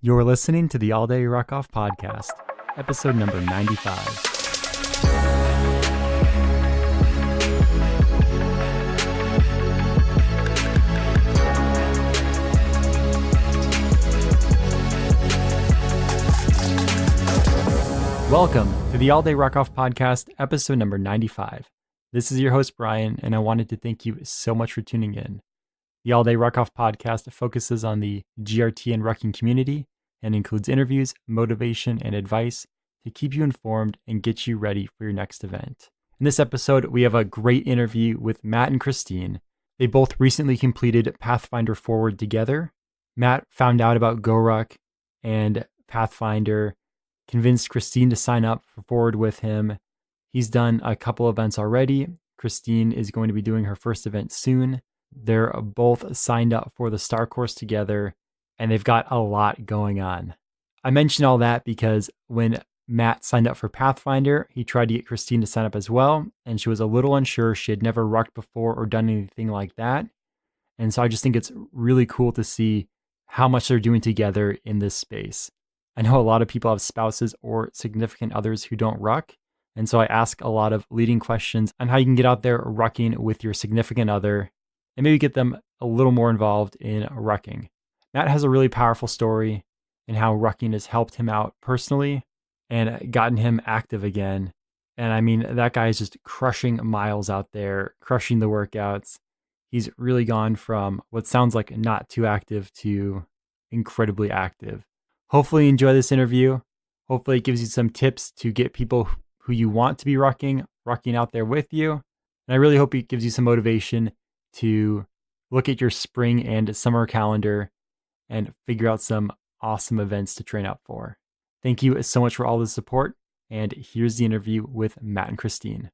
You're listening to the All Day Ruckoff podcast, episode number 95. Welcome to the All Day Ruckoff podcast, episode number 95. This is your host, Brian, and I wanted to thank you so much for tuning in. The All Day Ruckoff podcast focuses on the GRT and Rucking community and includes interviews, motivation, and advice to keep you informed and get you ready for your next event. In this episode, we have a great interview with Matt and Christine. They both recently completed PATHFINDER Forward together. Matt found out about GoRuck and Pathfinder, convinced Christine to sign up for Forward with him. He's done a couple events already. Christine is going to be doing her first event soon. They're both signed up for the STAR course together, and they've got a lot going on. I mention all that because when Matt signed up for Pathfinder, he tried to get Christine to sign up as well, and she was a little unsure. She had never rucked before or done anything like that. And so I just think it's really cool to see how much they're doing together in this space. I know a lot of people have spouses or significant others who don't ruck, and so I ask a lot of leading questions on how you can get out there rucking with your significant other and maybe get them a little more involved in rucking. Matt has a really powerful story in how rucking has helped him out personally and gotten him active again. And I mean, that guy is just crushing miles out there, crushing the workouts. He's really gone from what sounds like not too active to incredibly active. Hopefully you enjoy this interview. Hopefully it gives you some tips to get people who you want to be rucking out there with you. And I really hope it gives you some motivation to look at your spring and summer calendar and figure out some awesome events to train up for. Thank you so much for all the support, and here's the interview with Matt and Christine.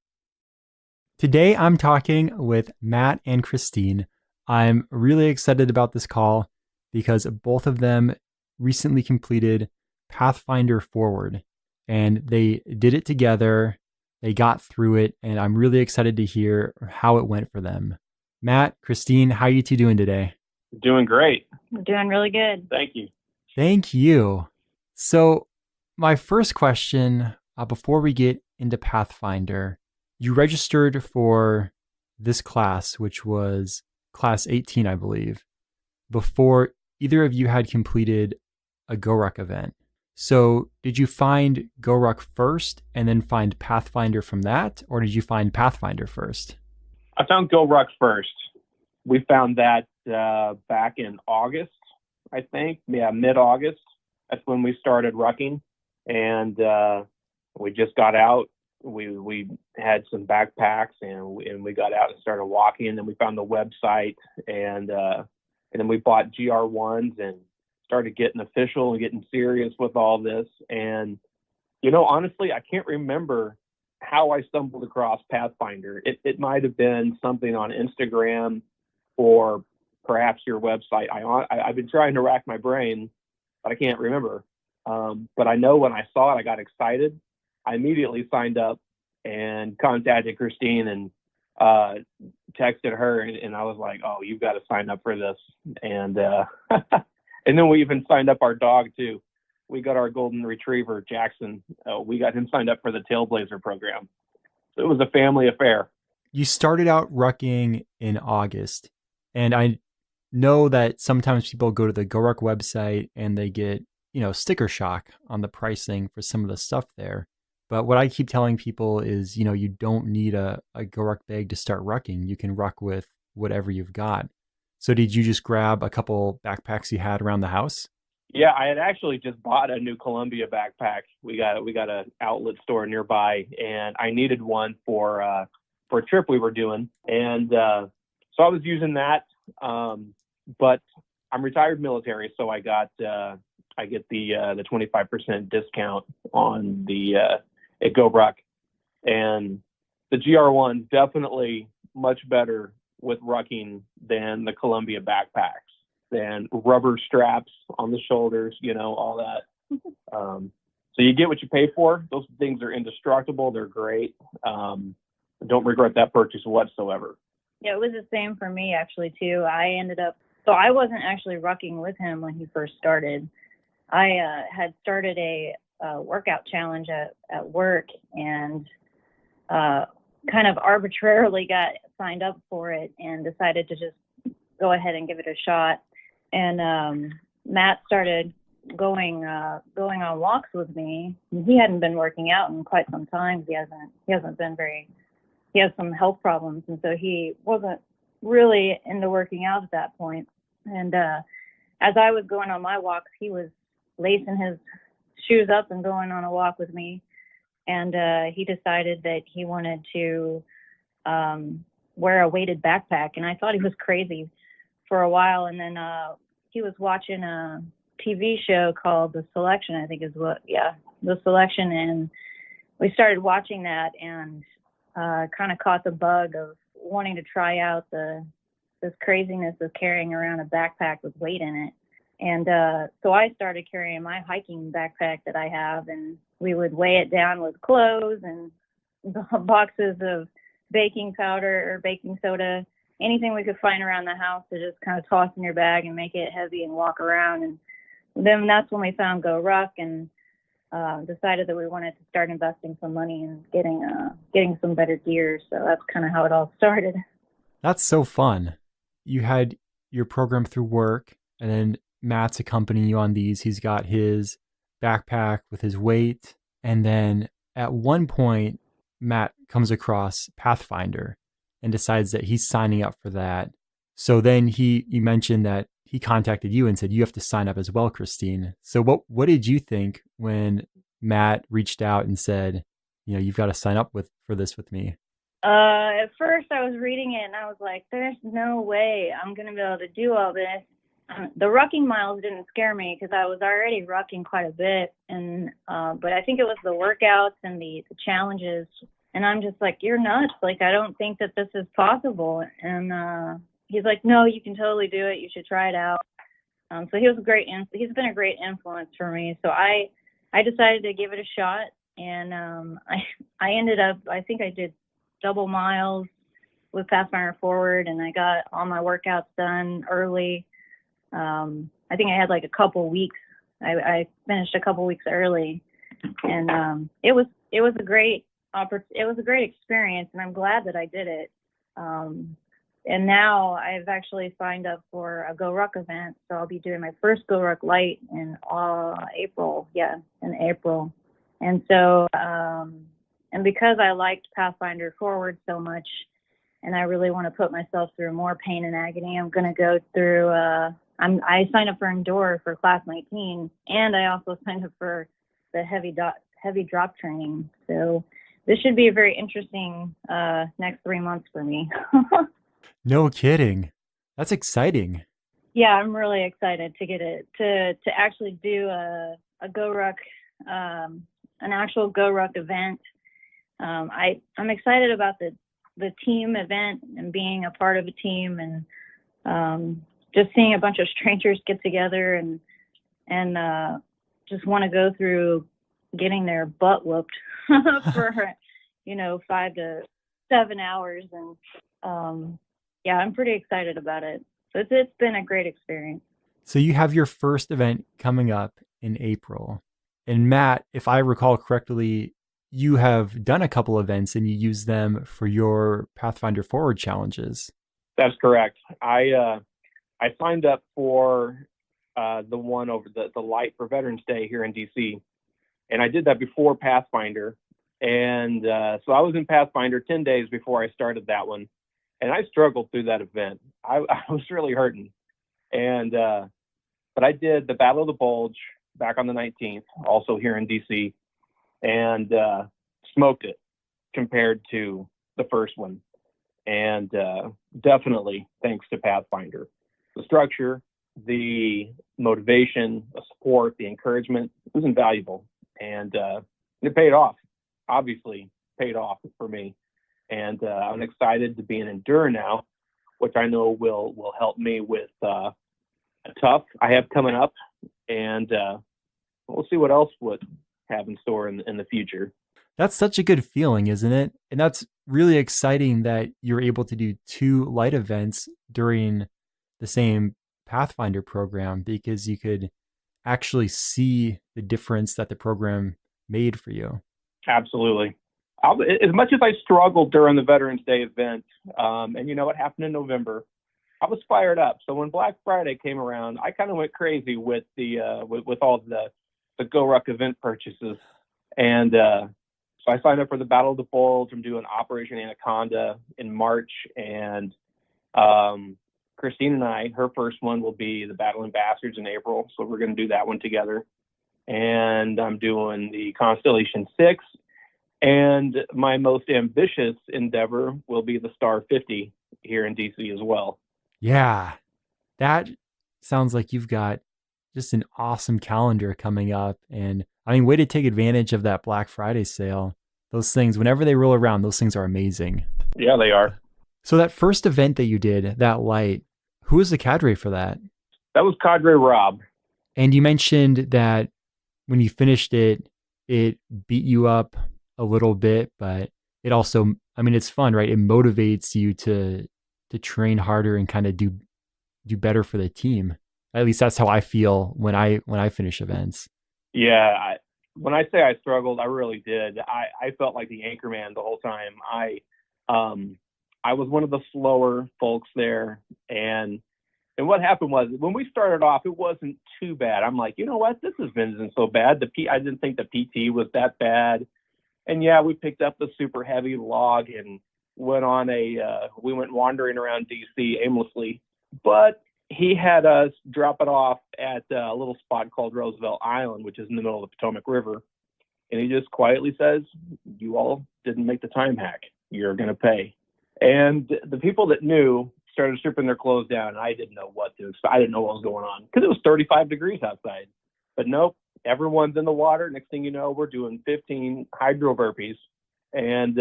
Today I'm talking with Matt and Christine. I'm really excited about this call because both of them recently completed PATHFINDER Forward, and they did it together. They got through it, and I'm really excited to hear how it went for them. Matt, Christine, how are you two doing today? Doing great. We're doing really good. Thank you. Thank you. So my first question, before we get into Pathfinder, you registered for this class, which was class 18, I believe, before either of you had completed a GoRuck event. So did you find GoRuck first and then find Pathfinder from that, or did you find Pathfinder first? I found GoRuck first. We found that back in August, I think. Yeah, mid-August. That's when we started rucking. And we just got out. We had some backpacks and we got out and started walking. And then we found the website and then we bought GR1s and started getting official and getting serious with all this. And, you know, honestly, I can't remember how I stumbled across Pathfinder. It might have been something on Instagram or perhaps your website. I've been trying to rack my brain, but I can't remember. But I know when I saw it, I got excited. I immediately signed up and contacted Christine and texted her, and I was like, "Oh, you've got to sign up for this." And and then we even signed up our dog too. We got our golden retriever, Jackson. We got him signed up for the Tailblazer program. So it was a family affair. You started out rucking in August, and I know that sometimes people go to the GoRuck website and they get, sticker shock on the pricing for some of the stuff there. But what I keep telling people is, you don't need a GoRuck bag to start rucking. You can ruck with whatever you've got. So did you just grab a couple backpacks you had around the house? Yeah, I had actually just bought a new Columbia backpack. We got an outlet store nearby, and I needed one for a trip we were doing. And so I was using that. But I'm retired military, so I get the 25% discount on the at GoRuck, and the GR1 definitely much better with rucking than the Columbia backpacks, than rubber straps on the shoulders, all that. So you get what you pay for. Those things are indestructible. They're great. Don't regret that purchase whatsoever. Yeah, it was the same for me actually too. I wasn't actually rucking with him when he first started. I had started a workout challenge at work, and kind of arbitrarily got signed up for it and decided to just go ahead and give it a shot. And Matt started going on walks with me. He hadn't been working out in quite some time. He has some health problems, and so he wasn't really into working out at that point. And as I was going on my walks, he was lacing his shoes up and going on a walk with me. And he decided that he wanted to wear a weighted backpack. And I thought he was crazy for a while. And then he was watching a TV show called The Selection, I think The Selection. And we started watching that and kind of caught the bug of wanting to try out this craziness of carrying around a backpack with weight in it. And so I started carrying my hiking backpack that I have, and we would weigh it down with clothes and boxes of baking powder or baking soda, anything we could find around the house to just kind of toss in your bag and make it heavy and walk around. And then that's when we found Go Ruck and decided that we wanted to start investing some money and getting some better gear. So that's kind of how it all started. That's so fun. You had your program through work, and then Matt's accompanying you on these. He's got his backpack with his weight. And then at one point, Matt comes across Pathfinder and decides that he's signing up for that. So then you mentioned that he contacted you and said, you have to sign up as well, Christine. So what did you think when Matt reached out and said, you've got to sign up for this with me? At first I was reading it and I was like, there's no way I'm going to be able to do all this. The rucking miles didn't scare me because I was already rucking quite a bit, and but I think it was the workouts and the challenges, and I'm just like, you're nuts. Like, I don't think that this is possible. And he's like, no, you can totally do it. You should try it out. So he's been a great influence for me. So I decided to give it a shot, and I ended up, I think I did double miles with PATHFINDER Forward, and I got all my workouts done early. I think I had like a couple weeks. I finished a couple weeks early, and it was a great experience, and I'm glad that I did it. And now I've actually signed up for a Go Ruck event, so I'll be doing my first Go Ruck Light in April. Yeah, in April. And so, and because I liked PATHFINDER Forward so much, and I really want to put myself through more pain and agony, I'm going to go through. I signed up for Endure for class 19, and I also signed up for the heavy drop training. So this should be a very interesting next 3 months for me. No kidding. That's exciting. Yeah, I'm really excited to get it to actually do a Go Ruck, an actual Go Ruck event. I'm excited about the team event and being a part of a team, and just seeing a bunch of strangers get together and just want to go through getting their butt whooped for 5 to 7 hours. And yeah, I'm pretty excited about it. So it's been a great experience. So you have your first event coming up in April. And Matt, if I recall correctly, you have done a couple events and you use them for your PATHFINDER Forward challenges. That's correct. I signed up for the one over the light for Veterans Day here in DC, and I did that before Pathfinder. And so I was in Pathfinder 10 days before I started that one, and I struggled through that event. I was really hurting, and but I did the Battle of the Bulge back on the 19th, also here in DC, and smoked it compared to the first one. And definitely thanks to Pathfinder. The structure, the motivation, the support, the encouragement was invaluable. And it paid off, obviously paid off for me. And I'm excited to be an Endure now, which I know will help me with a tough I have coming up. And we'll see what else would have in store in the future. That's such a good feeling, isn't it? And that's really exciting that you're able to do 2 light events during the same Pathfinder program, because you could actually see the difference that the program made for you. Absolutely. As much as I struggled during the Veterans Day event, and you know what happened in November, I was fired up. So when Black Friday came around, I kind of went crazy with the with all the Go Ruck event purchases, and so I signed up for the Battle of the Bulge. I'm doing Operation Anaconda in March, and Christine and I, her first one will be the Battle in Bastards in April, so we're going to do that one together. And I'm doing the Constellation 6, and my most ambitious endeavor will be the Star 50 here in DC as well. Yeah, that sounds like you've got just an awesome calendar coming up. And I mean, way to take advantage of that Black Friday sale. Those things, whenever they roll around, those things are amazing. Yeah, they are. So that first event that you did, that light, who was the cadre for that? That was Cadre Rob. And you mentioned that when you finished it, it beat you up a little bit, but it also, I mean, it's fun, right? It motivates you to train harder and kind of do better for the team. At least that's how I feel when I finish events. Yeah, when I say I struggled, I really did. I felt like the anchorman the whole time. I was one of the slower folks there, and what happened was when we started off, it wasn't too bad. I'm like, you know what, this isn't so bad. I didn't think the PT was that bad, and yeah, we picked up the super heavy log and went on we went wandering around DC aimlessly, but he had us drop it off at a little spot called Roosevelt Island, which is in the middle of the Potomac River. And he just quietly says, you all didn't make the time hack. You're going to pay. And the people that knew started stripping their clothes down. And I didn't know what to expect. I didn't know what was going on because it was 35 degrees outside. But nope, everyone's in the water. Next thing you know, we're doing 15 hydro burpees. And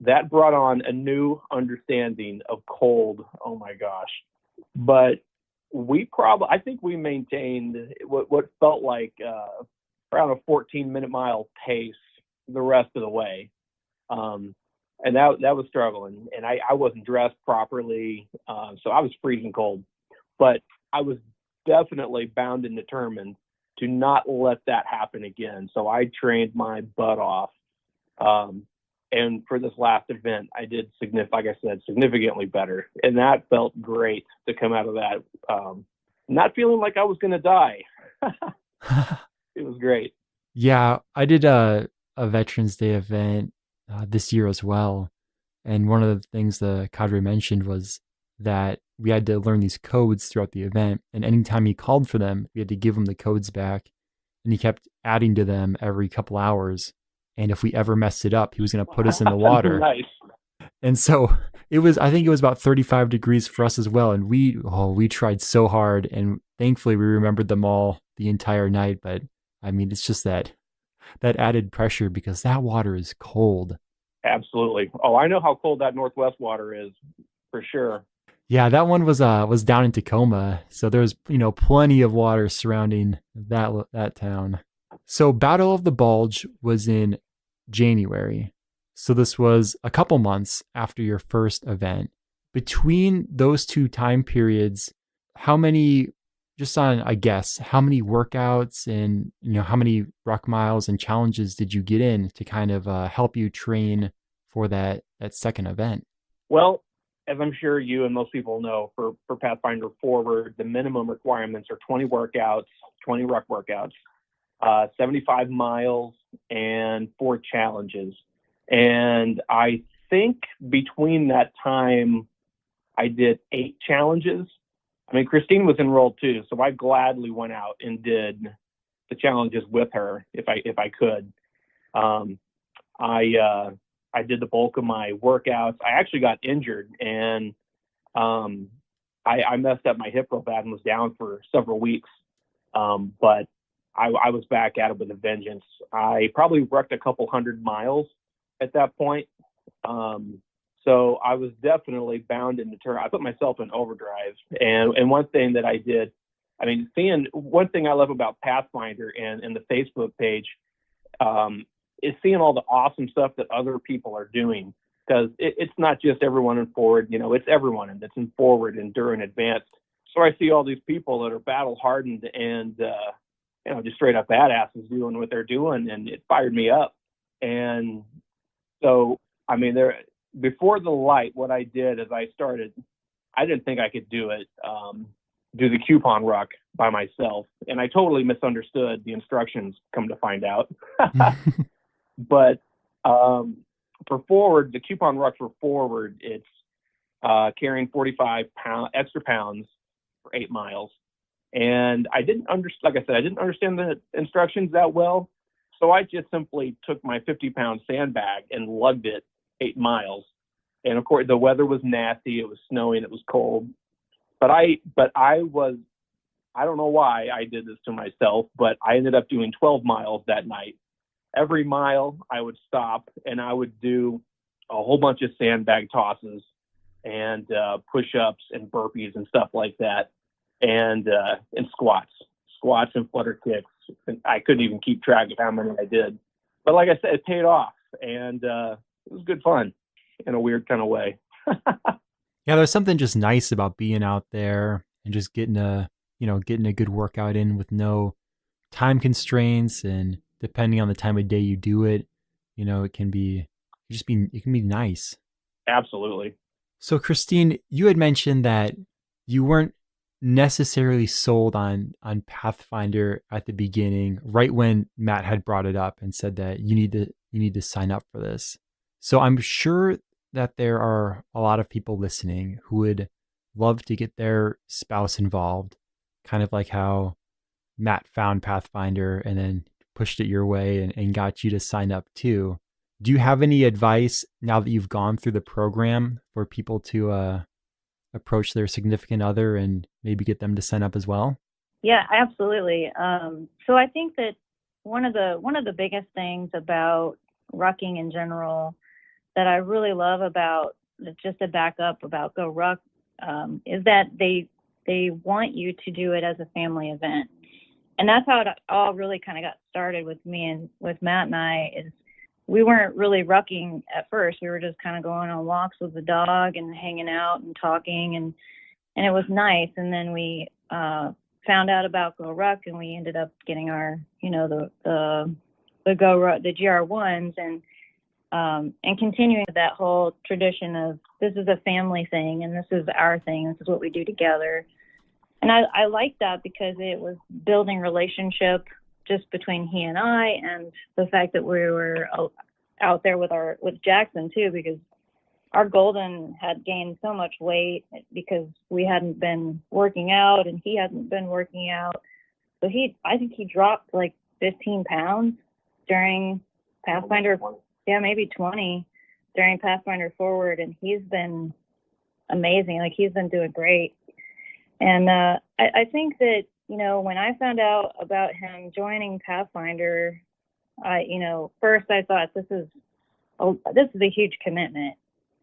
that brought on a new understanding of cold. Oh, my gosh. But I think we maintained what felt like around a 14-minute mile pace the rest of the way. And that was struggling. And I wasn't dressed properly. So I was freezing cold. But I was definitely bound and determined to not let that happen again. So I trained my butt off. And for this last event, I did, like I said, significantly better. And that felt great to come out of that, not feeling like I was going to die. It was great. Yeah, I did a Veterans Day event this year as well. And one of the things the cadre mentioned was that we had to learn these codes throughout the event. And anytime he called for them, we had to give him the codes back. And he kept adding to them every couple hours. And if we ever messed it up, he was going to put us in the water. Nice. And so I think it was about 35 degrees for us as well. And we tried so hard, and thankfully we remembered them all the entire night. But I mean, it's just that added pressure because that water is cold. Absolutely. Oh, I know how cold that Northwest water is for sure. Yeah, that one was down in Tacoma. So there's, plenty of water surrounding that town. So Battle of the Bulge was in January. So this was a couple months after your first event. Between those two time periods, how many workouts and, how many ruck miles and challenges did you get in to kind of help you train for that second event? Well, as I'm sure you and most people know, for Pathfinder Forward, the minimum requirements are 20 workouts, 20 ruck workouts, 75 miles, and 4 challenges. And I think between that time, I did 8 challenges. I mean, Christine was enrolled too, so I gladly went out and did the challenges with her if I could. I did the bulk of my workouts. I actually got injured, and I messed up my hip real bad and was down for several weeks. But I was back at it with a vengeance. I probably worked a couple 100 miles at that point. So I was definitely bound and determined. I put myself in overdrive. And one thing that I did, one thing I love about Pathfinder and the Facebook page is seeing all the awesome stuff that other people are doing. Because it's not just everyone in Forward, it's everyone that's in Forward, Endure, and Advanced. So I see all these people that are battle hardened and just straight up badasses doing what they're doing, and it fired me up. And so, I mean, before the light, what I did is I didn't think I could do it, do the coupon ruck by myself. And I totally misunderstood the instructions, come to find out. But for forward, the coupon ruck for forward, it's carrying 45 extra pounds for 8 miles. And I didn't like I said, I didn't understand the instructions that well. So I just simply took my 50-pound sandbag and lugged it 8 miles. And of course, the weather was nasty. It was snowing. It was cold. But I don't know why I did this to myself, but I ended up doing 12 miles that night. Every mile I would stop and I would do a whole bunch of sandbag tosses and push-ups and burpees and stuff like that. And squats and flutter kicks. And I couldn't even keep track of how many I did. But like I said, it paid off, and it was good fun in a weird kind of way. Yeah, there's something just nice about being out there and just getting a good workout in with no time constraints, and depending on the time of day you do it, it can be nice. Absolutely. So Christine, you had mentioned that you weren't necessarily sold on Pathfinder at the beginning, right when Matt had brought it up and said that you need to sign up for this. So I'm sure that there are a lot of people listening who would love to get their spouse involved, kind of like how Matt found Pathfinder and then pushed it your way and got you to sign up too. Do you have any advice now that you've gone through the program for people to approach their significant other and maybe get them to sign up as well? Yeah, absolutely. So I think that one of the biggest things about rucking in general that I really love about, just to back up about Go Ruck, is that they want you to do it as a family event. And that's how it all really kind of got started with me and with Matt and I. Is we weren't really rucking at first. We were just kind of going on walks with the dog and hanging out and talking, and it was nice. And then we found out about Go Ruck, and we ended up getting our, the Go Ruck, the GR1s, and continuing that whole tradition of this is a family thing and this is our thing. This is what we do together. And I like that because it was building relationship just between he and I, and the fact that we were out there with Jackson too, because our Golden had gained so much weight because we hadn't been working out and he hadn't been working out. So I think he dropped like 15 pounds during Pathfinder, maybe 20 during Pathfinder Forward, and he's been amazing. Like, he's been doing great. And I think that, when I found out about him joining Pathfinder, first I thought this is a huge commitment,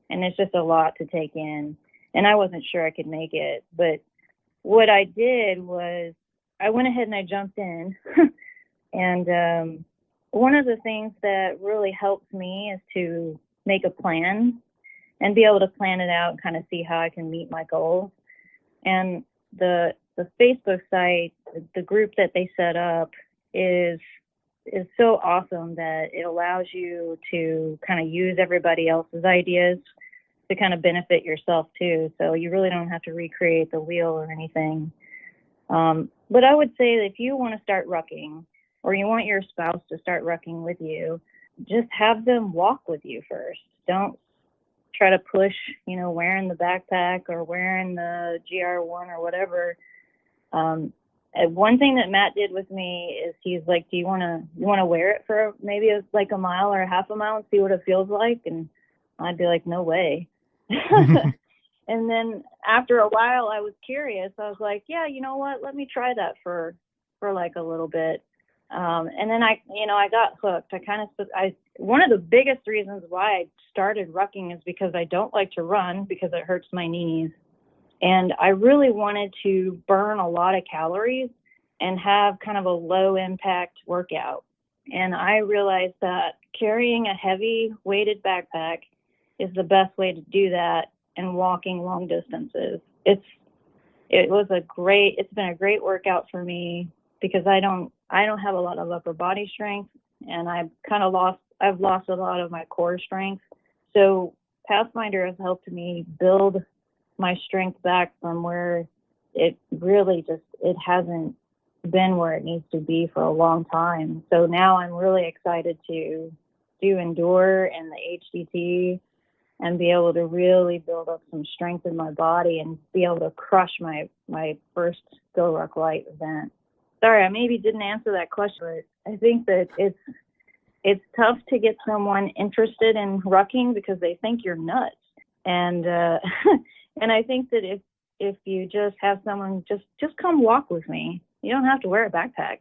and it's just a lot to take in, and I wasn't sure I could make it. But what I did was I went ahead and I jumped in. And one of the things that really helps me is to make a plan and be able to plan it out and kind of see how I can meet my goals. And the Facebook site, the group that they set up is so awesome that it allows you to kind of use everybody else's ideas to kind of benefit yourself too. So you really don't have to recreate the wheel or anything. But I would say that if you want to start rucking, or you want your spouse to start rucking with you, just have them walk with you first. Don't try to push, wearing the backpack or wearing the GR1 or whatever. One thing that Matt did with me is he's like, do you want to wear it for maybe like a mile or a half a mile and see what it feels like? And I'd be like, no way. And then after a while, I was curious. I was like, yeah, you know what? Let me try that for like a little bit. And then I got hooked. One of the biggest reasons why I started rucking is because I don't like to run because it hurts my knees. And I really wanted to burn a lot of calories and have kind of a low impact workout. And I realized that carrying a heavy weighted backpack is the best way to do that, and walking long distances. It's been a great workout for me because I don't I don't have a lot of upper body strength, and I've lost a lot of my core strength. So Pathfinder has helped me build my strength back from where it really it hasn't been where it needs to be for a long time. So now I'm really excited to do Endure and the HDT and be able to really build up some strength in my body and be able to crush my first Go Ruck Light event. Sorry, I maybe didn't answer that question, but I think that it's tough to get someone interested in rucking because they think you're nuts. And and I think that if you just have someone just come walk with me, you don't have to wear a backpack.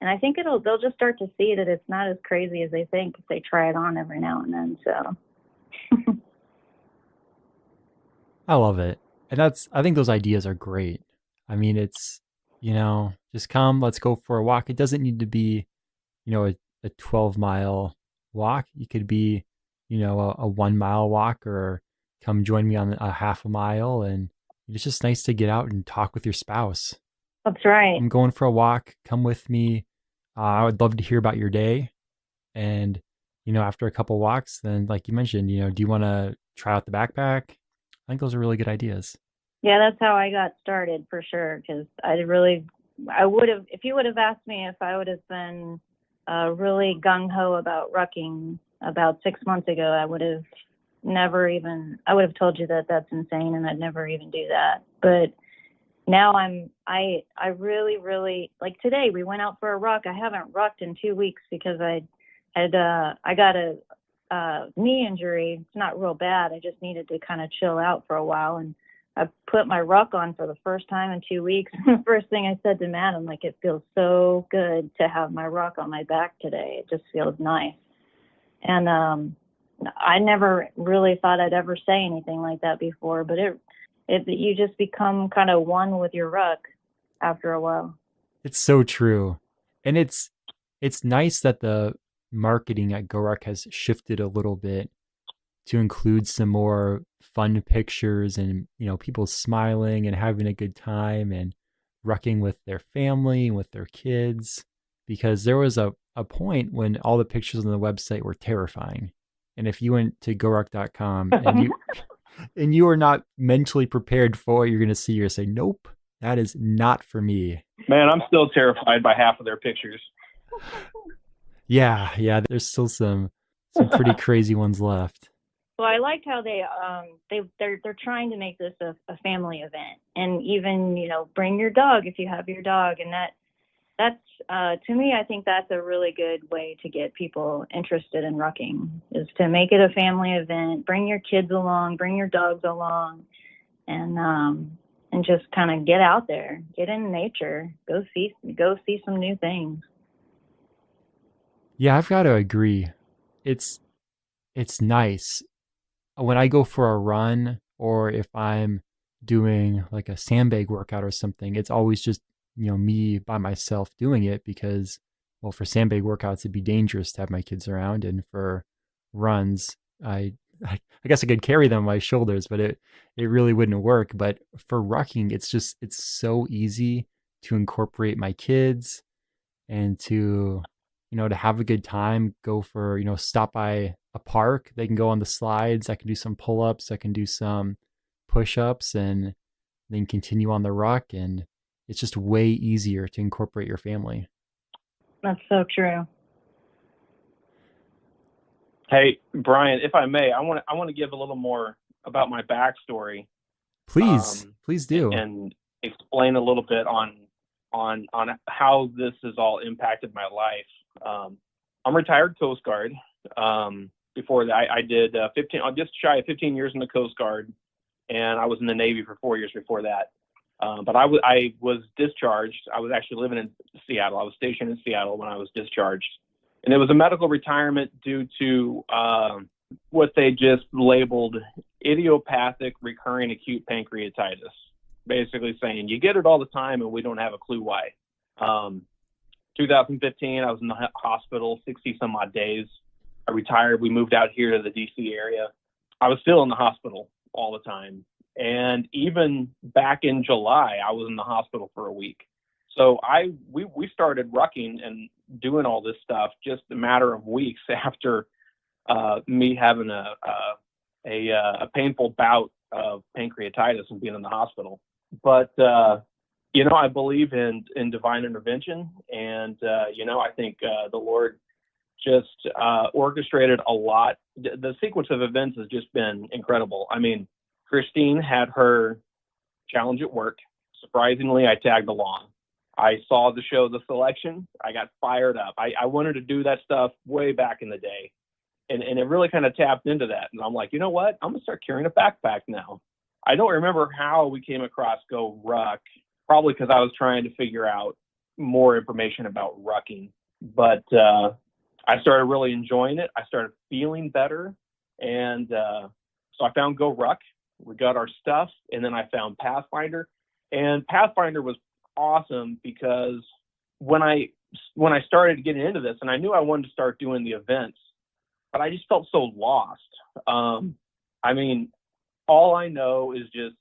And I think they'll just start to see that it's not as crazy as they think if they try it on every now and then. So I love it. And I think those ideas are great. I mean, it's, just come, let's go for a walk. It doesn't need to be, a 12-mile walk. It could be, a 1-mile walk, or come join me on a half a mile. And it's just nice to get out and talk with your spouse. That's right. I'm going for a walk. Come with me. I would love to hear about your day. And, after a couple walks, then like you mentioned, do you want to try out the backpack? I think those are really good ideas. Yeah, that's how I got started for sure. Because I would have, if you would have asked me if I would have been really gung-ho about rucking about 6 months ago, I would have told you that that's insane and I'd never even do that. But now I really, really, like today we went out for a ruck. I haven't rucked in 2 weeks because I got a knee injury. It's not real bad. I just needed to kind of chill out for a while, and I put my ruck on for the first time in 2 weeks. The first thing I said to Matt, I'm like, it feels so good to have my ruck on my back today. It just feels nice. And I never really thought I'd ever say anything like that before, but you just become kind of one with your ruck after a while. It's so true. And it's nice that the marketing at GoRuck has shifted a little bit to include some more fun pictures and, people smiling and having a good time and rucking with their family and with their kids. Because there was a point when all the pictures on the website were terrifying. And if you went to goruck.com and you are not mentally prepared for what you're going to see, you're going to say, nope, that is not for me. Man, I'm still terrified by half of their pictures. Yeah. There's still some pretty crazy ones left. Well, I liked how they're trying to make this a family event, and even bring your dog if you have your dog, and that's to me, I think that's a really good way to get people interested in rucking, is to make it a family event. Bring your kids along, bring your dogs along, and just kind of get out there, get in nature, go see some new things. Yeah, I've got to agree. It's nice when I go for a run, or if I'm doing like a sandbag workout or something. It's always just me by myself doing it, because, well, for sandbag workouts it'd be dangerous to have my kids around, and for runs I guess I could carry them on my shoulders, but it really wouldn't work. But for rucking, it's so easy to incorporate my kids and to to have a good time. Go for stop by a park, they can go on the slides, I can do some pull-ups, I can do some push-ups, and then continue on the ruck. And it's just way easier to incorporate your family. That's so true. Hey, Brian, if I may, I want to give a little more about my backstory. Please do. And explain a little bit on how this has all impacted my life. I'm retired Coast Guard. Before that, I did just shy of 15 years in the Coast Guard, and I was in the Navy for 4 years before that. But I was discharged. I was actually living in Seattle. I was stationed in Seattle when I was discharged. And it was a medical retirement due to what they just labeled idiopathic recurring acute pancreatitis, basically saying you get it all the time and we don't have a clue why. 2015, I was in the hospital 60 some odd days. I retired. We moved out here to the DC area. I was still in the hospital all the time. And even back in July, I was in the hospital for a week. So we started rucking and doing all this stuff just a matter of weeks after me having a painful bout of pancreatitis and being in the hospital. But I believe in divine intervention, and I think the Lord just orchestrated a lot. The sequence of events has just been incredible. I mean, Christine had her challenge at work. Surprisingly, I tagged along. I saw the show, The Selection. I got fired up. I wanted to do that stuff way back in the day. And it really kind of tapped into that. And I'm like, you know what? I'm going to start carrying a backpack now. I don't remember how we came across Go Ruck, probably because I was trying to figure out more information about rucking. But I started really enjoying it. I started feeling better. And so I found Go Ruck. We got our stuff. And then I found Pathfinder. And Pathfinder was awesome because when I started getting into this, and I knew I wanted to start doing the events, but I just felt so lost. I mean, all I know is just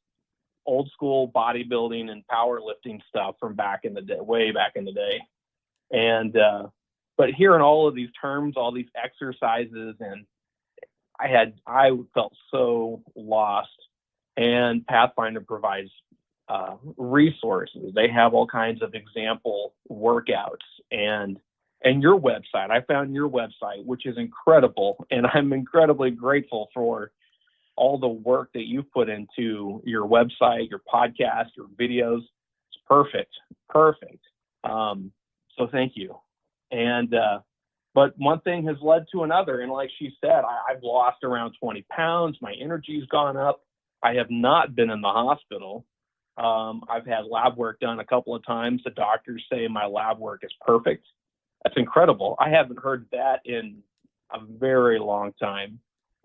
old school bodybuilding and powerlifting stuff from back in the day, way back in the day. And, but hearing all of these terms, all these exercises, and I felt so lost. And Pathfinder provides resources. They have all kinds of example workouts and your website. I found your website, which is incredible. And I'm incredibly grateful for all the work that you've put into your website, your podcast, your videos. It's perfect. So thank you. And, but one thing has led to another. And like she said, I've lost around 20 pounds. My energy's gone up. I have not been in the hospital. I've had lab work done a couple of times. The doctors say my lab work is perfect. That's incredible. I haven't heard that in a very long time.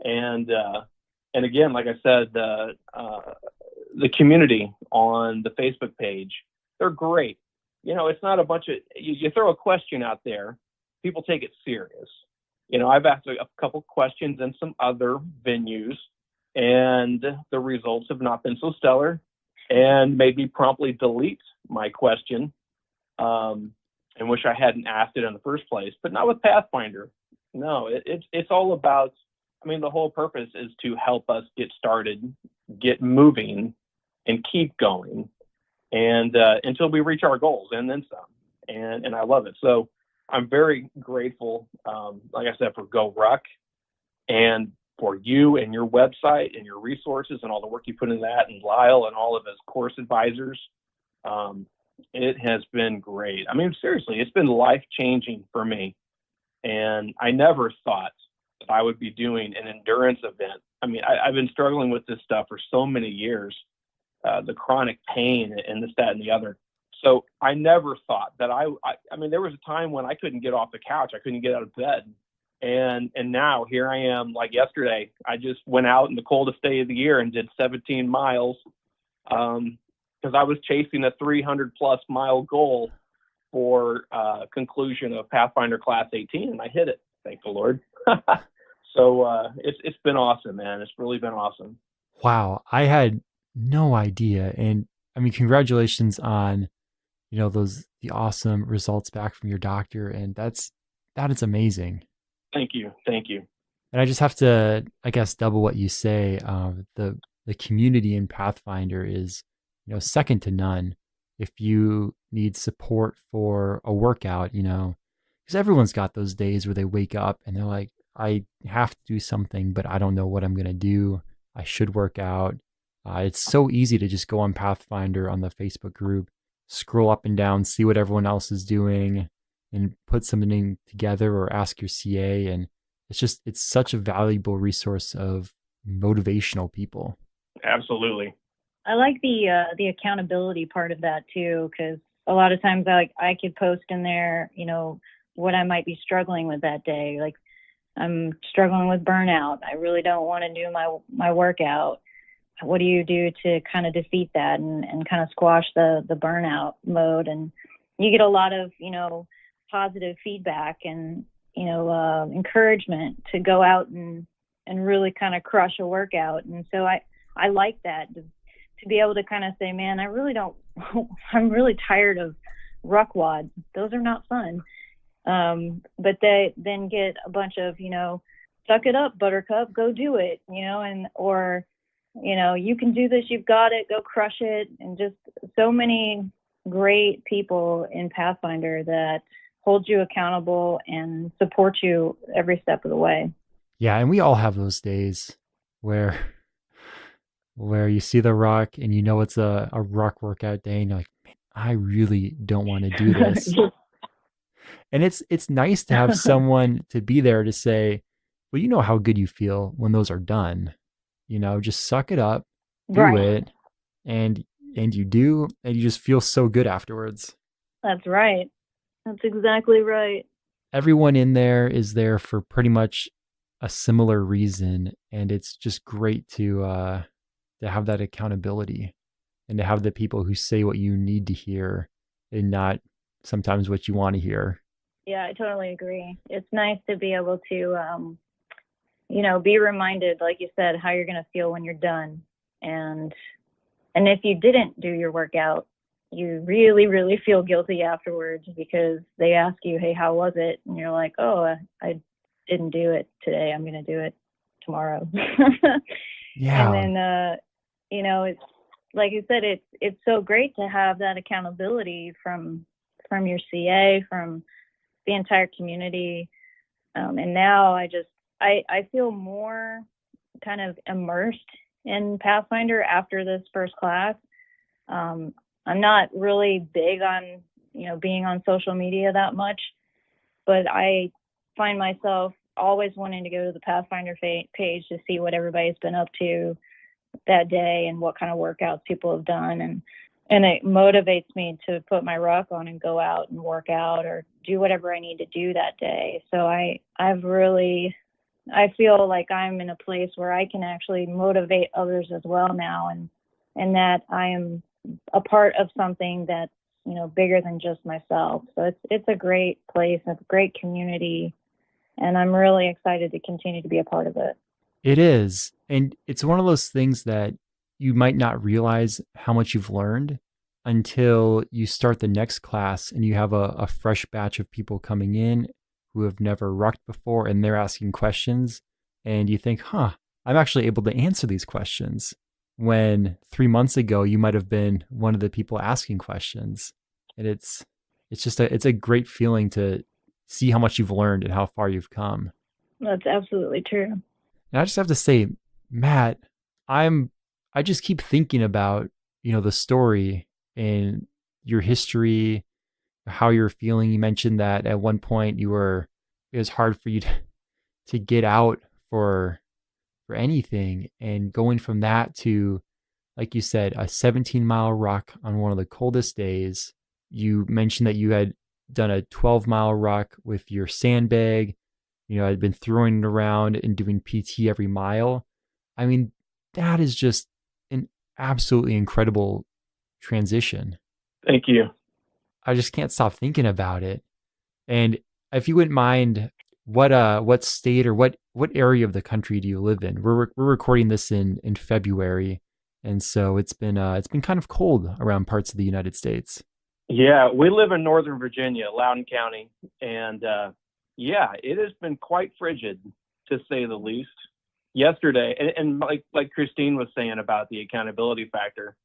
And again, like I said, the community on the Facebook page, they're great. It's not a bunch of, you throw a question out there, people take it serious. I've asked a couple questions in some other venues, and the results have not been so stellar, and made me promptly delete my question, and wish I hadn't asked it in the first place. But not with Pathfinder. No, it's all about, the whole purpose is to help us get started, get moving, and keep going, and until we reach our goals, and then some. And I love it. So I'm very grateful, like I said, for Go Ruck, and for you and your website and your resources and all the work you put in that, and Lyle and all of his course advisors. It has been great. Seriously, it's been life-changing for me. And I never thought that I would be doing an endurance event. I've been struggling with this stuff for so many years, the chronic pain and this, that, and the other. So I never thought that there was a time when I couldn't get off the couch. I couldn't get out of bed. And now here I am. Like yesterday, I just went out in the coldest day of the year and did 17 miles because I was chasing a 300 plus mile goal for conclusion of Pathfinder Class 18, and I hit it. Thank the Lord. So it's been awesome, man. It's really been awesome. Wow, I had no idea, and congratulations on the awesome results back from your doctor, and that is amazing. Thank you. And I just have to, I guess, double what you say. The community in Pathfinder is, second to none. If you need support for a workout, because everyone's got those days where they wake up and they're like, I have to do something, but I don't know what I'm going to do. I should work out. It's so easy to just go on Pathfinder on the Facebook group, scroll up and down, see what everyone else is doing, and put something together or ask your CA. And it's such a valuable resource of motivational people. Absolutely. I like the accountability part of that too, because a lot of times I could post in there, what I might be struggling with that day. Like I'm struggling with burnout. I really don't want to do my workout. What do you do to kind of defeat that and kind of squash the burnout mode? And you get a lot of, positive feedback and, encouragement to go out and really kind of crush a workout. And so I like that to be able to kind of say, man, I'm really tired of ruck wad. Those are not fun. But they then get a bunch of, suck it up, Buttercup, go do it, or, you can do this, you've got it, go crush it. And just so many great people in Pathfinder that hold you accountable and support you every step of the way. Yeah, and we all have those days where you see the ruck and it's a ruck workout day and you're like, man, I really don't want to do this. And it's nice to have someone to be there to say, well, you know how good you feel when those are done. Just suck it up, do it, and you do, and you just feel so good afterwards. That's right. That's exactly right. Everyone in there is there for pretty much a similar reason, and it's just great to have that accountability and to have the people who say what you need to hear and not sometimes what you want to hear. Yeah, I totally agree. It's nice to be able to, be reminded, like you said, how you're going to feel when you're done. And if you didn't do your workout, you really, really feel guilty afterwards because they ask you, hey, how was it? And you're like, oh, I didn't do it today. I'm going to do it tomorrow. Yeah. And then, it's like you said, it's so great to have that accountability from your CA, from the entire community. And now I feel more kind of immersed in Pathfinder after this first class. I'm not really big on, being on social media that much, but I find myself always wanting to go to the Pathfinder page to see what everybody's been up to that day and what kind of workouts people have done. And it motivates me to put my ruck on and go out and work out or do whatever I need to do that day. So I feel like I'm in a place where I can actually motivate others as well now, and that I am a part of something that's, bigger than just myself. So it's a great place, a great community, and I'm really excited to continue to be a part of it. It is. And it's one of those things that you might not realize how much you've learned until you start the next class and you have a fresh batch of people coming in who have never rucked before and they're asking questions. And you think, I'm actually able to answer these questions. When 3 months ago, you might have been one of the people asking questions. And it's a great feeling to see how much you've learned and how far you've come. That's absolutely true. And I just have to say, Matt, I just keep thinking about, the story and your history, how you're feeling. You mentioned that at one point it was hard for you to get out for anything, and going from that to, like you said, a 17-mile ruck on one of the coldest days. You mentioned that you had done a 12-mile ruck with your sandbag. I'd been throwing it around and doing PT every mile. I mean, that is just an absolutely incredible transition. Thank you. I just can't stop thinking about it. And if you wouldn't mind, what state or what area of the country do you live in? We're recording this in February, and so it's been kind of cold around parts of the United States. Yeah, we live in Northern Virginia, Loudoun County, and it has been quite frigid, to say the least. Yesterday, and like Christine was saying about the accountability factor,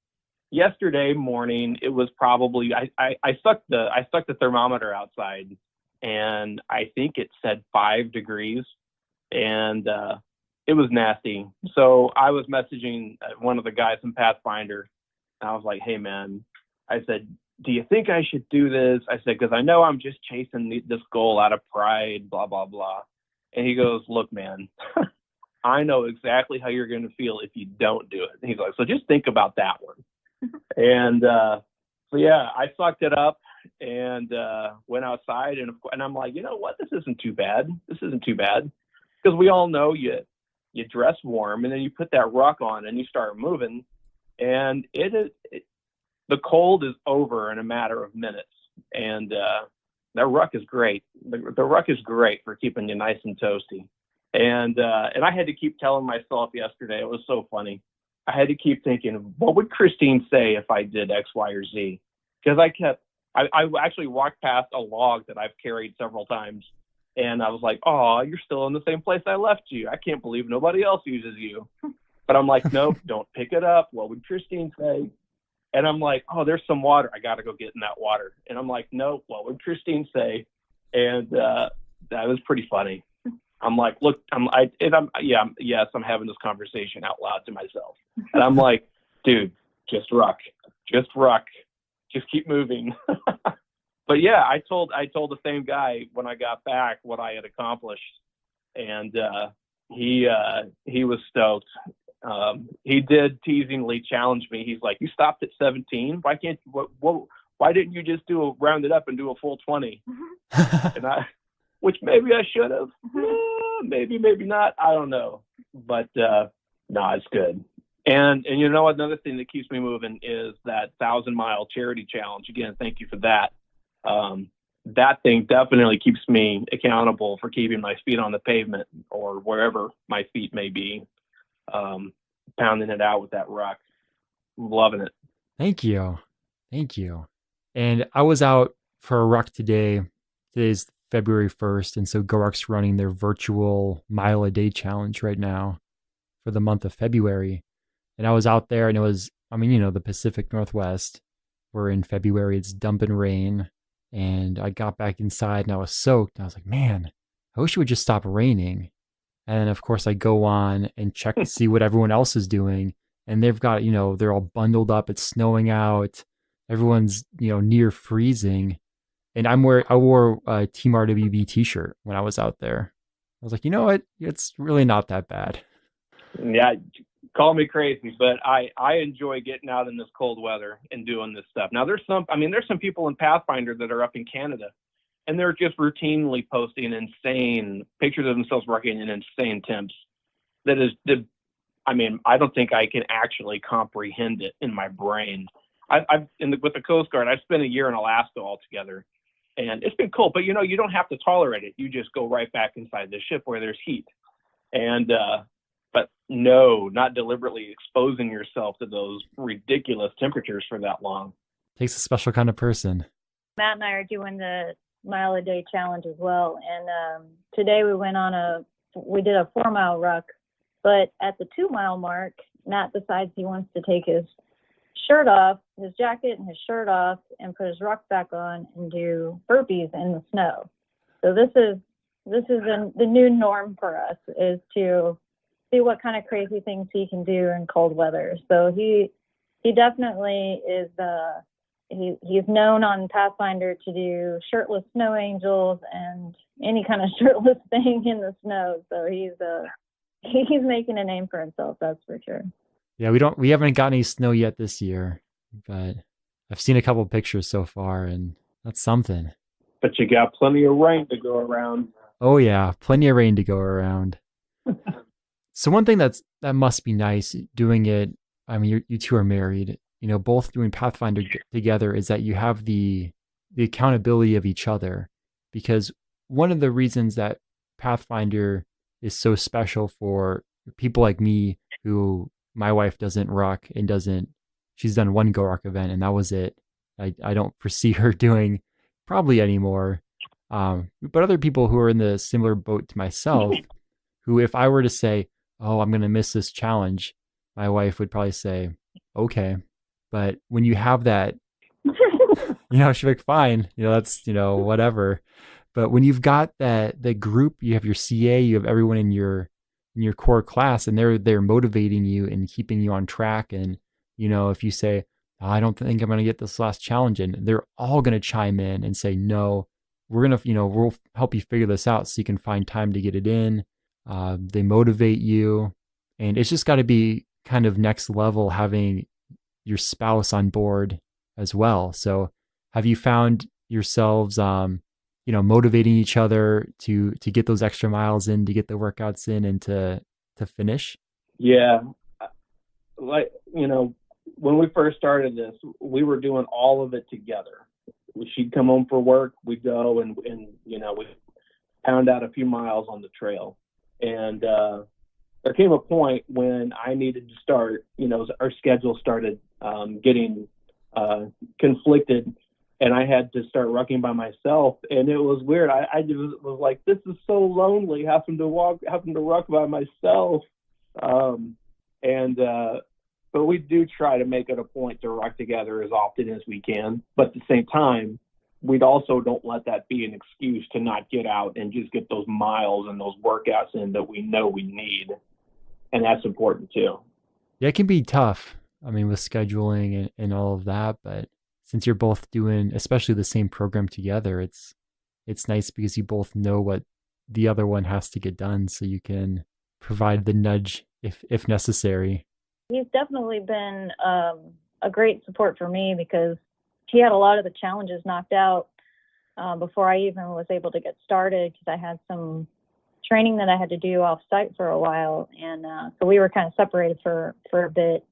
yesterday morning it was probably I stuck the thermometer outside, and I think it said 5 degrees, and it was nasty. So I was messaging one of the guys in Pathfinder, and I was like, hey man, I said, do you think I should do this? I said, because I know I'm just chasing this goal out of pride, blah, blah, blah. And he goes, look, man, I know exactly how you're going to feel if you don't do it. And he's like, so just think about that one. And I sucked it up and went outside. And I'm like, you know what? This isn't too bad. Because we all know you dress warm and then you put that ruck on and you start moving. And the cold is over in a matter of minutes. And that ruck is great. The ruck is great for keeping you nice and toasty. And I had to keep telling myself yesterday, it was so funny. I had to keep thinking, what would Christine say if I did X, Y, or Z? Because I I actually walked past a log that I've carried several times, and I was like, oh, you're still in the same place I left you. I can't believe nobody else uses you. But I'm like, nope, don't pick it up. What would Christine say? And I'm like, oh, there's some water. I got to go get in that water. And I'm like, nope, what would Christine say? And that was pretty funny. I'm like, look, I'm having this conversation out loud to myself. And I'm like, dude, just ruck, just keep moving. But yeah, I told the same guy when I got back what I had accomplished, and he was stoked. He did teasingly challenge me. He's like, you stopped at 17. Why can't you, why didn't you just round it up and do a full 20? And which maybe I should have. Maybe not. I don't know. But no, it's good. And you know, another thing that keeps me moving is that 1,000-mile charity challenge. Again, thank you for that. That thing definitely keeps me accountable for keeping my feet on the pavement or wherever my feet may be, pounding it out with that ruck. I'm loving it. Thank you. And I was out for a ruck today. Today's February 1st, and so GoRuck's running their virtual mile-a-day challenge right now for the month of February. And I was out there, and it was, the Pacific Northwest, where in February it's dumping rain, and I got back inside and I was soaked. And I was like, man, I wish it would just stop raining. And then, of course, I go on and check to see what everyone else is doing, and they've got, they're all bundled up. It's snowing out. Everyone's, near freezing. And I wore a Team RWB t-shirt when I was out there. I was like, you know what? It's really not that bad. Yeah, call me crazy, but I enjoy getting out in this cold weather and doing this stuff. Now, there's some people in Pathfinder that are up in Canada, and they're just routinely posting insane pictures of themselves working in insane temps. I don't think I can actually comprehend it in my brain. With the Coast Guard, I've spent a year in Alaska altogether. And it's been cool, but you don't have to tolerate it. You just go right back inside the ship where there's heat. And, but no, not deliberately exposing yourself to those ridiculous temperatures for that long. Takes a special kind of person. Matt and I are doing the mile-a-day challenge as well. And today we did a 4-mile ruck, but at the 2-mile mark, Matt decides he wants to take his shirt off, his jacket and his shirt off, and put his ruck back on and do burpees in the snow. So this is the new norm for us, is to see what kind of crazy things he can do in cold weather. So he definitely is he's known on Pathfinder to do shirtless snow angels and any kind of shirtless thing in the snow. So he's making a name for himself, that's for sure. Yeah, we haven't got any snow yet this year, but I've seen a couple of pictures so far, and that's something. But you got plenty of rain to go around. Oh yeah, plenty of rain to go around. So one thing that must be nice doing it, you two are married, both doing Pathfinder together, is that you have the accountability of each other. Because one of the reasons that Pathfinder is so special for people like me, who my wife doesn't ruck and she's done one GoRuck event and that was it. I don't foresee her doing probably anymore. But other people who are in the similar boat to myself, who if I were to say, oh, I'm going to miss this challenge, my wife would probably say, okay. But when you have that, she'd be like, fine, that's, whatever. But when you've got the group, you have your CA, you have everyone in your core class, and they're motivating you and keeping you on track. And, if you say, oh, I don't think I'm going to get this last challenge in, they're all going to chime in and say, no, we're going to, we'll help you figure this out so you can find time to get it in. They motivate you, and it's just got to be kind of next level having your spouse on board as well. So have you found yourselves, motivating each other to get those extra miles in, to get the workouts in, and to finish? Yeah. When we first started this, we were doing all of it together. She'd come home for work, we'd go and we'd pound out a few miles on the trail. And there came a point when I needed to start, our schedule started getting conflicted and I had to start rucking by myself, and it was weird. I just was like, this is so lonely, having to ruck by myself. But we do try to make it a point to ruck together as often as we can. But at the same time, we also don't let that be an excuse to not get out and just get those miles and those workouts in that we know we need. And that's important too. Yeah, it can be tough. I mean, with scheduling and all of that, but since you're both doing, especially the same program together, it's nice because you both know what the other one has to get done, so you can provide the nudge if necessary. He's definitely been a great support for me because he had a lot of the challenges knocked out before I even was able to get started, because I had some training that I had to do off site for a while, and so we were kind of separated for a bit.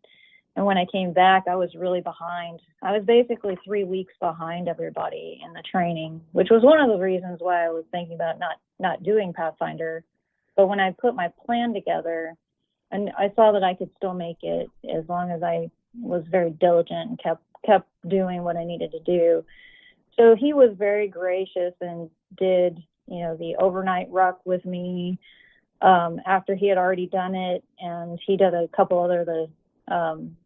And when I came back, I was really behind. I was basically 3 weeks behind everybody in the training, which was one of the reasons why I was thinking about not doing Pathfinder. But when I put my plan together, and I saw that I could still make it as long as I was very diligent and kept doing what I needed to do. So he was very gracious and did, the overnight ruck with me after he had already done it, and he did a couple other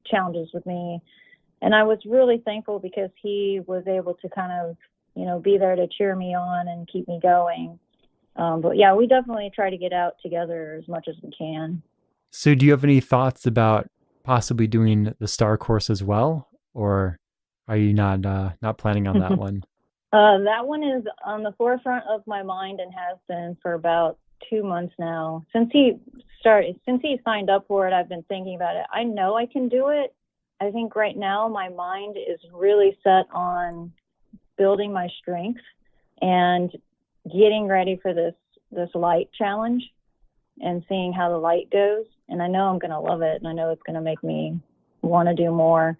challenges with me. And I was really thankful because he was able to kind of, be there to cheer me on and keep me going. But yeah, we definitely try to get out together as much as we can. So do you have any thoughts about possibly doing the Star course as well? Or are you not planning on that one? That one is on the forefront of my mind and has been for about 2 months now. Since he signed up for it, I've been thinking about it. I know I can do it. I think right now my mind is really set on building my strength and getting ready for this light challenge and seeing how the light goes. And I know I'm going to love it, and I know it's going to make me want to do more.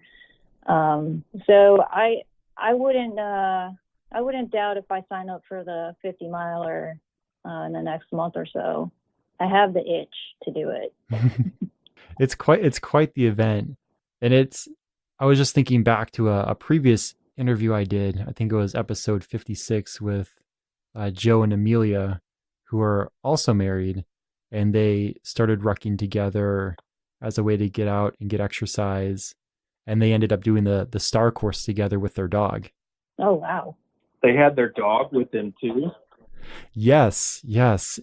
So I wouldn't doubt if I sign up for the 50 miler in the next month or so. I have the itch to do it. It's quite the event. And I was just thinking back to a previous interview I did. I think it was episode 56 with Joe and Amelia, who are also married, and they started rucking together as a way to get out and get exercise. And they ended up doing the Star course together with their dog. Oh, wow. They had their dog with them too? Yes.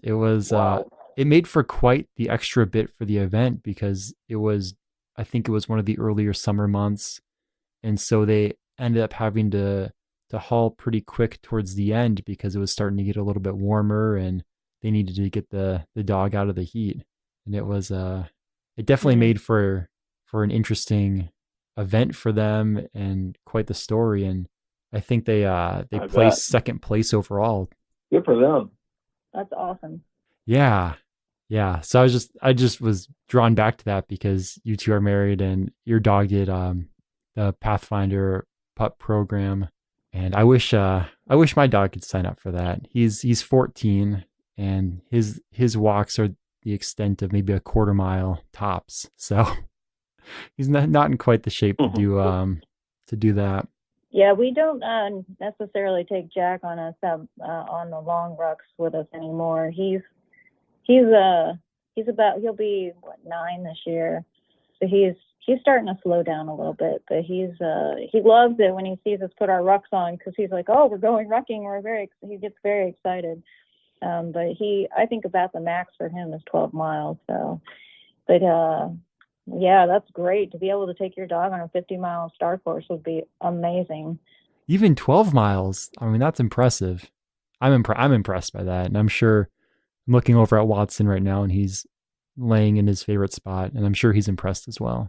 It was, wow. It made for quite the extra bit for the event because I think it was one of the earlier summer months. And so they ended up having to haul pretty quick towards the end because it was starting to get a little bit warmer and they needed to get the dog out of the heat. And it was, it definitely made for an interesting event for them and quite the story. And I think they placed second place overall. Good for them. That's awesome. Yeah. So I just was drawn back to that because you two are married and your dog did the Pathfinder pup program, and I wish my dog could sign up for that. He's 14 and his walks are the extent of maybe a quarter mile tops. So he's not in quite the shape to do that. Yeah, we don't necessarily take Jack on on the long rucks with us anymore. He'll be 9 this year, so he's starting to slow down a little bit. But he loves it when he sees us put our rucks on because he's like, oh, we're going rucking. He gets very excited. But I think about the max for him is 12 miles. So, but yeah, that's great to be able to take your dog on a 50-mile Star course would be amazing. Even 12 miles. I mean, that's impressive. I'm impressed by that. And I'm sure I'm looking over at Watson right now and he's laying in his favorite spot. And I'm sure he's impressed as well.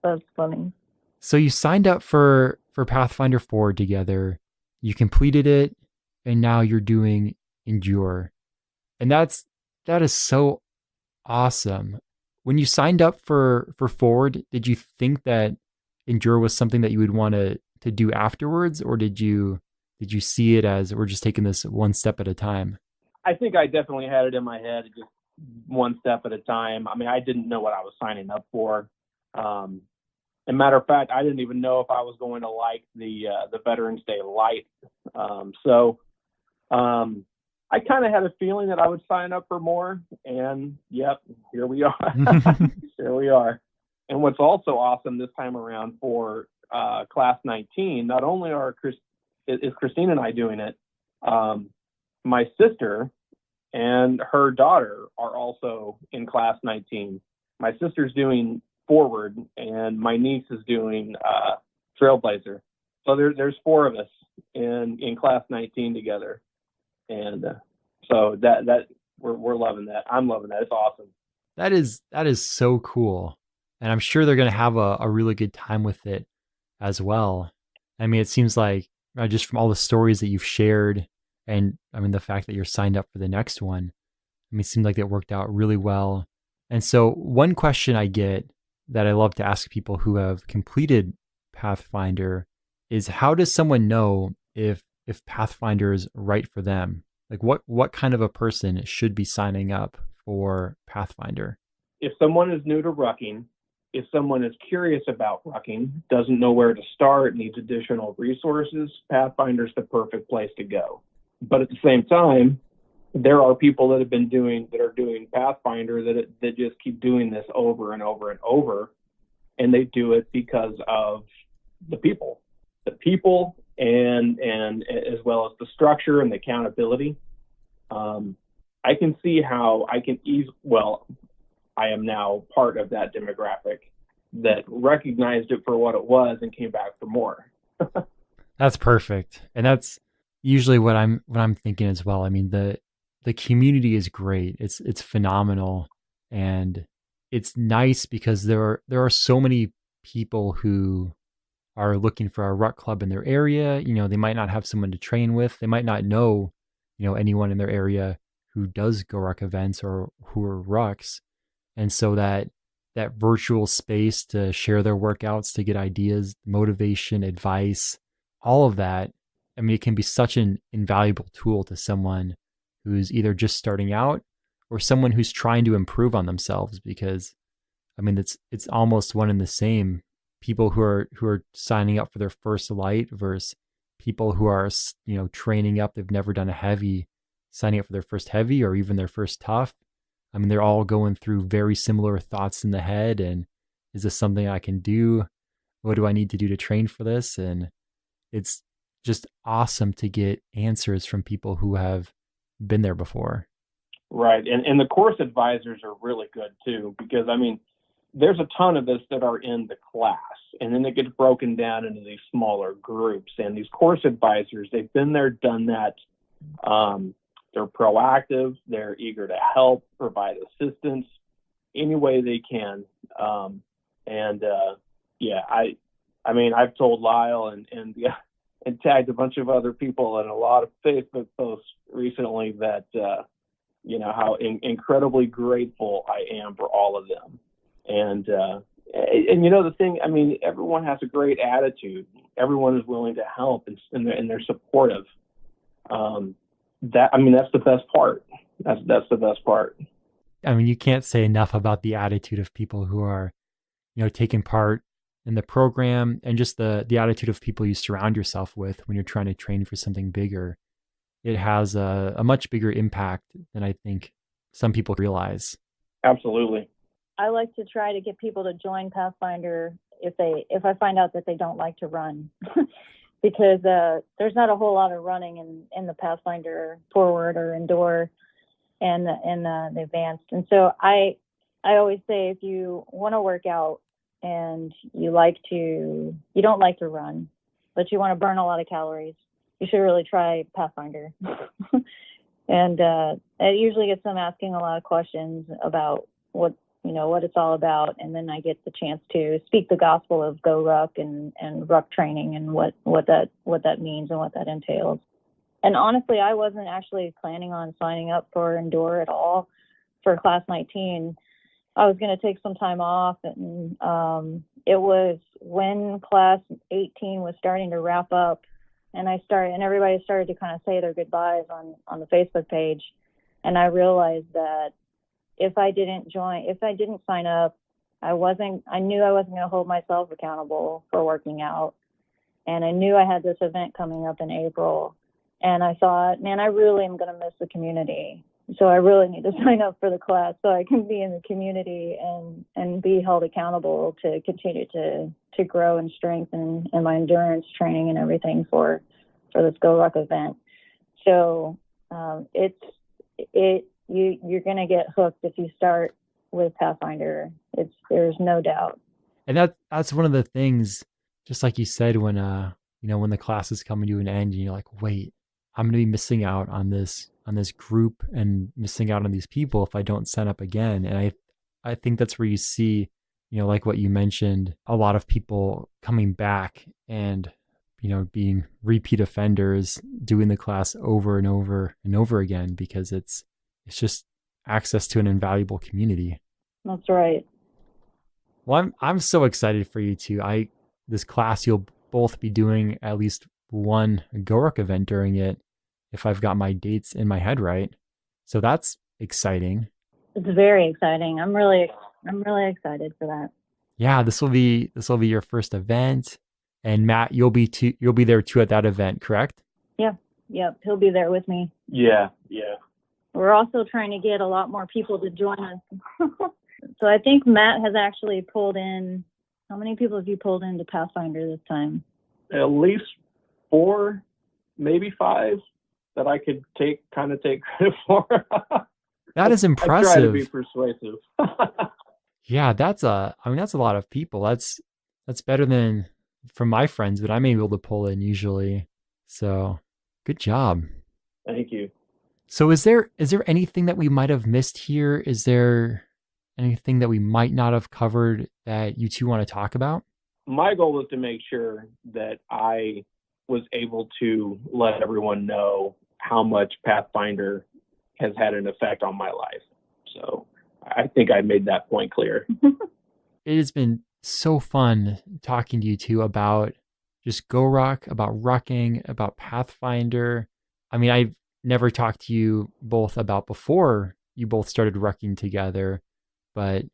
That's funny. So you signed up for Pathfinder Forward together. You completed it. And now you're doing Endure. And that is so awesome. When you signed up for Forward, did you think that Endure was something that you would want to do afterwards, or did you see it as we're just taking this one step at a time? I think I definitely had it in my head, just one step at a time. I mean, I didn't know what I was signing up for. And matter of fact, I didn't even know if I was going to like the Veterans Day Light. I kind of had a feeling that I would sign up for more, and yep, here we are. Here we are. And what's also awesome this time around for Class 19, not only is Christine and I doing it, my sister and her daughter are also in Class 19. My sister's doing Forward, and my niece is doing Trailblazer. So there's 4 of us in Class 19 together, and so that we're loving that. I'm loving that. It's awesome. That is so cool, and I'm sure they're going to have a really good time with it as well. I mean, it seems like just from all the stories that you've shared, and I mean the fact that you're signed up for the next one, I mean, it seemed like it worked out really well. And so one question I get that I love to ask people who have completed Pathfinder is, how does someone know if Pathfinder is right for them? Like what kind of a person should be signing up for Pathfinder? If someone is new to rucking, if someone is curious about rucking, doesn't know where to start, needs additional resources, Pathfinder's the perfect place to go. But at the same time, there are people that are doing Pathfinder that just keep doing this over and over and over, and they do it because of the people, and as well as the structure and the accountability. I can see how I am now part of that demographic that recognized it for what it was and came back for more. That's perfect, and that's usually what I'm thinking as well. I mean, the community is great. It's phenomenal, and it's nice because there are so many people who are looking for a ruck club in their area. You know, they might not have someone to train with. They might not know, anyone in their area who does go ruck events or who are rucks. And so that virtual space to share their workouts, to get ideas, motivation, advice, all of that, I mean, it can be such an invaluable tool to someone who's either just starting out or someone who's trying to improve on themselves, because I mean, it's almost one and the same. People who are signing up for their first light versus people who are, training up, they've never done a heavy, signing up for their first heavy or even their first tough. I mean, they're all going through very similar thoughts in the head. And is this something I can do? What do I need to do to train for this? And it's just awesome to get answers from people who have been there before. Right. And the course advisors are really good too, because I mean, there's a ton of us that are in the class, and then it gets broken down into these smaller groups. And these course advisors, they've been there, done that. They're proactive. They're eager to help, provide assistance any way they can. I mean, I've told Lyle and tagged a bunch of other people and a lot of Facebook posts recently that, how incredibly grateful I am for all of them. And the thing, I mean, everyone has a great attitude. Everyone is willing to help, and they're supportive. That's the best part. That's the best part. I mean, you can't say enough about the attitude of people who are, taking part in the program, and just the attitude of people you surround yourself with when you're trying to train for something bigger. It has a much bigger impact than I think some people realize. Absolutely. I like to try to get people to join Pathfinder if I find out that they don't like to run, because there's not a whole lot of running in the Pathfinder Forward or Indoor and the Advanced. And so I always say, if you want to work out and you don't like to run, but you want to burn a lot of calories, you should really try Pathfinder. And it usually gets them asking a lot of questions about what it's all about. And then I get the chance to speak the gospel of Go Ruck and ruck training and what that means and what that entails. And honestly, I wasn't actually planning on signing up for Indoor at all for Class 19. I was going to take some time off, and it was when Class 18 was starting to wrap up, and everybody started to kind of say their goodbyes on the Facebook page. And I realized that if I didn't sign up, I knew I wasn't going to hold myself accountable for working out. And I knew I had this event coming up in April. And I thought, man, I really am going to miss the community. So I really need to sign up for the class so I can be in the community and be held accountable to continue to grow and strengthen in my endurance training and everything for this Go Ruck event. So you're going to get hooked if you start with Pathfinder. There's no doubt. And that's one of the things, just like you said, when when the class is coming to an end and you're like, wait, I'm going to be missing out on this group and missing out on these people if I don't sign up again. And I think that's where you see, like what you mentioned, a lot of people coming back and, being repeat offenders, doing the class over and over and over again, because it's just access to an invaluable community. That's right. Well, I'm so excited for you two. This class, you'll both be doing at least one Go Ruck event during it, if I've got my dates in my head right. So that's exciting. It's very exciting. I'm really excited for that. Yeah, this will be your first event. And Matt, you'll be there too at that event, correct? Yeah. Yep. He'll be there with me. Yeah. We're also trying to get a lot more people to join us. So I think Matt has actually pulled in, how many people have you pulled into Pathfinder this time? At least 4, maybe 5 that I could take credit for. That is impressive. I try to be persuasive. Yeah, that's a lot of people. That's better than from my friends that I'm able to pull in usually. So good job. Thank you. So is there anything that we might have missed here? Is there anything that we might not have covered that you two want to talk about? My goal was to make sure that I was able to let everyone know how much Pathfinder has had an effect on my life. So I think I made that point clear. It has been so fun talking to you two about just Go Ruck, about rucking, about Pathfinder. I mean, I've never talked to you both about before you both started rucking together, but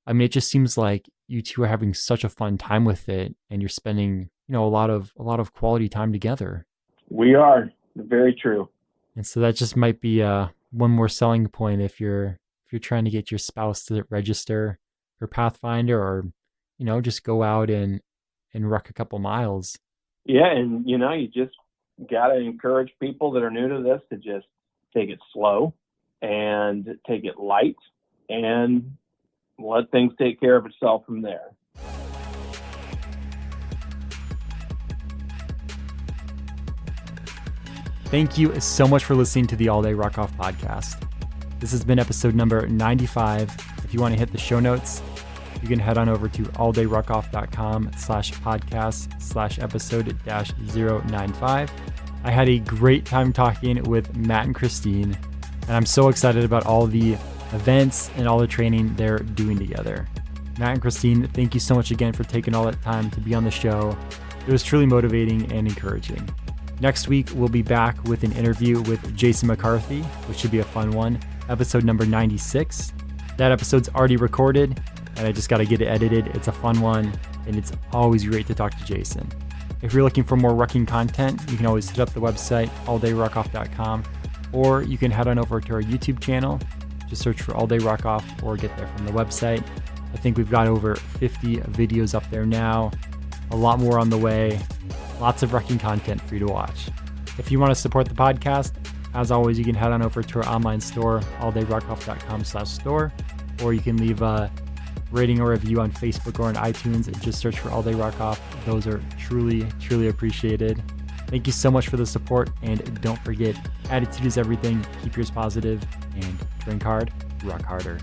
I mean, it just seems like you two are having such a fun time with it, and you're spending, a lot of quality time together. We are. Very true. And so that just might be one more selling point if you're trying to get your spouse to register for Pathfinder, or just go out and ruck a couple miles. Yeah, and you just got to encourage people that are new to this to just take it slow and take it light and let things take care of itself from there. Thank you so much for listening to the All Day Ruckoff podcast. This has been episode number 95. If you want to hit the show notes, you can head on over to alldayruckoff.com/podcast/episode-095. I had a great time talking with Matt and Christine, and I'm so excited about all the events and all the training they're doing together. Matt and Christine, thank you so much again for taking all that time to be on the show. It was truly motivating and encouraging. Next week, we'll be back with an interview with Jason McCarthy, which should be a fun one, episode number 96. That episode's already recorded, and I just got to get it edited. It's a fun one, and it's always great to talk to Jason. If you're looking for more rucking content, you can always hit up the website, alldayruckoff.com, or you can head on over to our YouTube channel. Just search for All Day Ruckoff or get there from the website. I think we've got over 50 videos up there now, a lot more on the way, lots of rucking content for you to watch. If you want to support the podcast, as always, you can head on over to our online store, alldayruckoff.com/store, or you can leave a rating or review on Facebook or on iTunes and just search for All Day Ruckoff. Those are truly, truly appreciated. Thank you so much for the support, and don't forget, attitude is everything. Keep yours positive and drink hard, ruck harder.